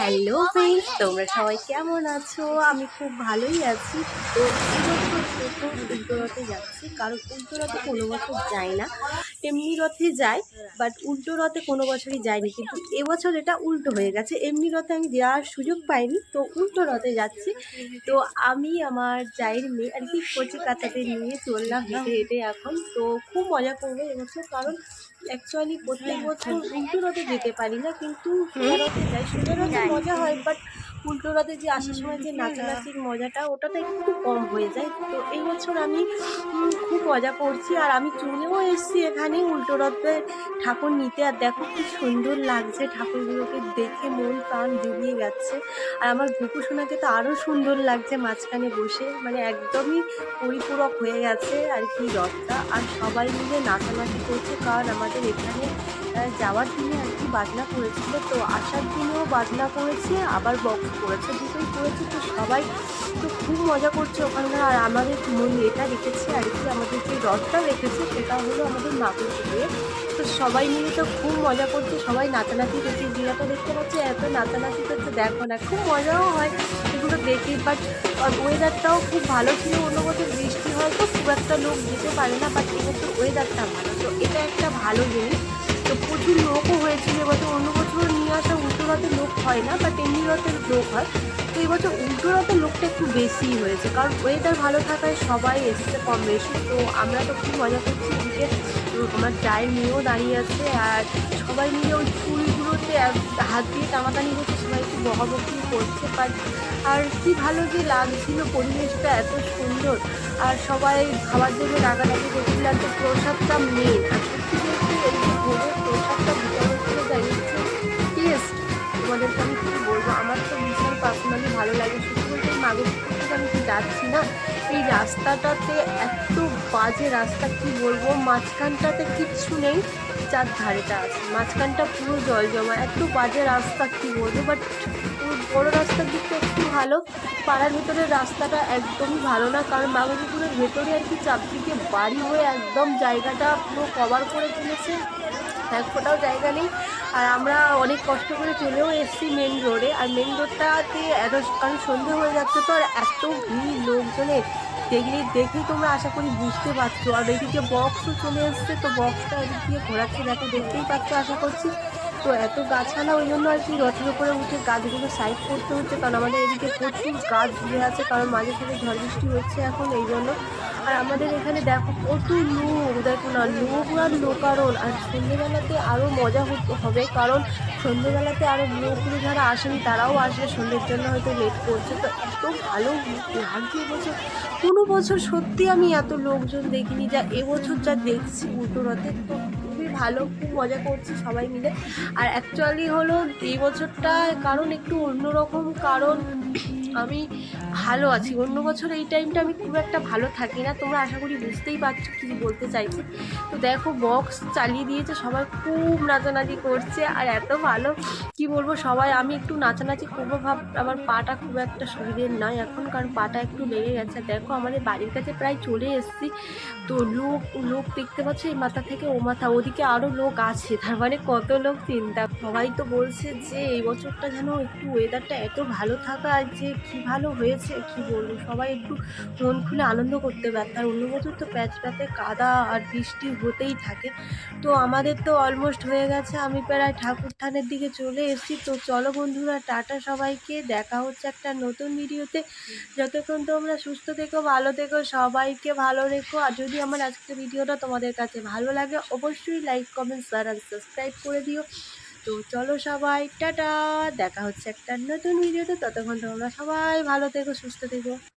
Hello friends, তোমরা সবাই কেমন আছো? আমি খুব ভালোই আছি। তো এবছর প্রথম উল্টো রথে যাচ্ছি, কারণ উল্টো রথে কোনো বছর যাই না, এমনি রথে যাই। বাট উল্টো রথে কোনো বছরই যাইনি, কিন্তু এবছর এটা উল্টো হয়ে গেছে। এমনি রথে আমি যাওয়ার সুযোগ পাইনি, তো উল্টো রথে যাচ্ছি। তো আমি আমার জায়ের মেয়ে আর কি কচি কাচাতে নিয়ে চললাম হেঁটে হেঁটে এখন। তো খুব মজা করবো এবছর, কারণ অ্যাকচুয়ালি প্রত্যেক বছর উল্টো রথে যেতে পারি না, কিন্তু সোজা রথে যাই। সোজা রথে মজা হয়, বাট উল্টো রথে যে আসার সময় যে নাচানাচির মজাটা, ওটাতে একটু কম হয়ে যায়। তো এই বছর আমি খুব মজা করছি, আর আমি চলেও এসেছি এখানে উল্টো রথে ঠাকুর নিতে। আর দেখো কি সুন্দর লাগছে, ঠাকুরগুলোকে দেখে মন প্রাণ জুড়িয়ে যাচ্ছে। আর আমার গোপু সোনাকে তো আরও সুন্দর লাগছে মাঝখানে বসে, মানে একদমই পরিপূরক হয়ে গেছে আর কি রথটা। আর সবাই মিলে নাচানাচি করছে, কারণ আমাদের এখানে যাওয়ার দিনে আর কি বাজনা করেছিল, তো আসার দিনেও বাজনা করেছে, আবার বক্স করেছে, দুটোই করেছে। তো সবাই তো খুব মজা করছে ওখানকার। আর আমাদের এটা রেখেছে আর কি, আমাদের যে রথটা রেখেছে সেটা হলো আমাদের মাগুর পুকুরে। তো সবাই মিলে তো খুব মজা করছে, সবাই নাচানাচি করছে। জিরাটা দেখতে পাচ্ছে এত নাচানাচি করছে, দেখো না, খুব মজাও হয় এগুলো দেখে। বাট ওয়েদারটাও খুব ভালো ছিল। অন্য বছর বৃষ্টি হয় তো খুব একটা লোক যেতে পারে না, বাট এবছর ওয়েদারটা ভালো, তো এটা একটা ভালো জিনিস। তো প্রচুর লোকও হয়েছিল এবছর। অন্য বছর নিয়ে আসা উল্টো রথে লোক হয় না, বাট এমনি রথের লোক হয়। তো এবছর উল্টো রথের লোকটা একটু বেশিই হয়েছে, কারণ ওয়েদার ভালো থাকায় সবাই এসছে কম বেশি। তো আমরা তো খুব মজা করছি এদিকে। আমার জায়ের মেয়েও দাঁড়িয়ে আছে, আর সবাই মিলে ওই ফুলগুলোতে হাত দিয়ে টানাটানি করছে, সবাই একটু বকাবকি করছে। বাট আর কি ভালো যে লাগছিল, পরিবেশটা এত সুন্দর। আর সবাই খাওয়ার জন্য ডাকাডাকি করছিল, আর তো প্রসাদটা মেন। আর সত্যি বলতে এই যে ভোগের প্রসাদটা বিতরণ করে দেয়, টেস্ট তোমাদেরকে আমি কী বলবো, আমার তো ভীষণ পার্সোনালি ভালো লাগে। সত্যি বলতে এই মাগুরপুর থেকে আমি কি যাচ্ছি না, এই রাস্তাটাতে এত বাজে রাস্তা, কি বলবো, মাঝখানটাতে কিচ্ছু নেই, চার ধারেটা আছে, মাঝখানটা পুরো জল জমা, এত বাজে রাস্তা কি বলবো। বাট পুরো বড়ো রাস্তার দিকটা একটু ভালো, পাড়ার ভেতরের রাস্তাটা একদমই ভালো না, কারণ মাগুরপুরের ভেতরে আর কি চারদিকে বাড়ি হয়ে একদম জায়গাটা পুরো কভার করে তুলেছে, এক ফোটাও জায়গা নেই। আর আমরা অনেক কষ্ট করে চলেও এসেছি মেন রোডে, আর মেন রোডটাতে এত, কারণ সন্ধে হয়ে যাচ্ছে তো, আর এত ভিড় লোকজনের দেখেই তোমরা আশা করি বুঝতে পারছো। আর এদিকে বক্সও চলে এসছে, তো বক্সটা এদিক দিয়ে ঘোরাচ্ছে, দেখো দেখতেই পাচ্ছ আশা করছি। তো এত গাছপালা, ওই জন্য আর কি রথের উপরে উঠে গাছগুলো সাইড করতে হচ্ছে, কারণ আমাদের এদিকে প্রচুর গাছ ঝুলে আছে, কারণ মাঝে সাঝে ঝড় বৃষ্টি হচ্ছে এখন, এই জন্য। আর আমাদের এখানে দেখো কত লোক, দেখো না, লোক আর লোকারণ। আর সন্ধ্যেবেলাতে আরও মজা হবে, কারণ সন্ধ্যেবেলাতে আরও লোকগুলো যারা আসেনি তারাও আসবে সন্ধ্যের জন্য, হয়তো লেট করছে। তো এত ভালো লাগছে এবছর, কোনো বছর সত্যি আমি এত লোকজন দেখিনি যা এবছর যা দেখছি উল্টো রথে। তো খুবই ভালো, খুব মজা করছি সবাই মিলে। আর অ্যাকচুয়ালি হলো এই বছরটা কারণ একটু অন্যরকম, কারণ আমি ভালো আছি। অন্য বছর এই টাইমটা আমি খুব একটা ভালো থাকি না, তোমরা আশা করি বুঝতেই পারছো কী বলতে চাইছি। তো দেখো বক্স চালিয়ে দিয়েছে, সবাই খুব নাচানাচি করছে, আর এত ভালো কি বলবো। সবাই, আমি একটু নাচানাচি করবো ভাব, আমার পাটা খুব একটা শরীরের নয় এখন, কারণ পাটা একটু লেগে গেছে। দেখো আমাদের বাড়ির কাছে প্রায় চলে এসেছি। তো লোক লোক দেখতে পাচ্ছ, এই মাথা থেকে ও মাথা, ওদিকে আরও লোক আছে, তার মানে কত লোক চিন্তা। সবাই তো বলছে যে এই বছরটা যেন একটু ওয়েদারটা এত ভালো থাকা, যে কি ভালো হয়েছে কি বলবো, সবাই একটু মন খুলে আনন্দ করতে পারত। আর অন্য বছর তো প্যাচপ্যাচে কাদা আর বৃষ্টি হতেই থাকে। তো আমাদের তো অলমোস্ট হয়ে গেছে, আমি প্রায় ঠাকুর থানের দিকে চলে এসেছি। তো চলো বন্ধুরা, টাটা সবাইকে, দেখা হচ্ছে একটা নতুন ভিডিওতে। যতক্ষণ তোমরা সুস্থ থেকো, ভালো থেকো, সবাইকে ভালো রেখো। আর যদি আমার আজকের ভিডিওটা তোমাদের কাছে ভালো লাগে, অবশ্যই লাইক, কমেন্ট, শেয়ার আর সাবস্ক্রাইব করে দিও। তো চলো সবাই, টাটা, দেখা হচ্ছে একটা নতুন ভিডিওতে। ততক্ষণ তোমরা সবাই ভালো থেকো, সুস্থ থেকো।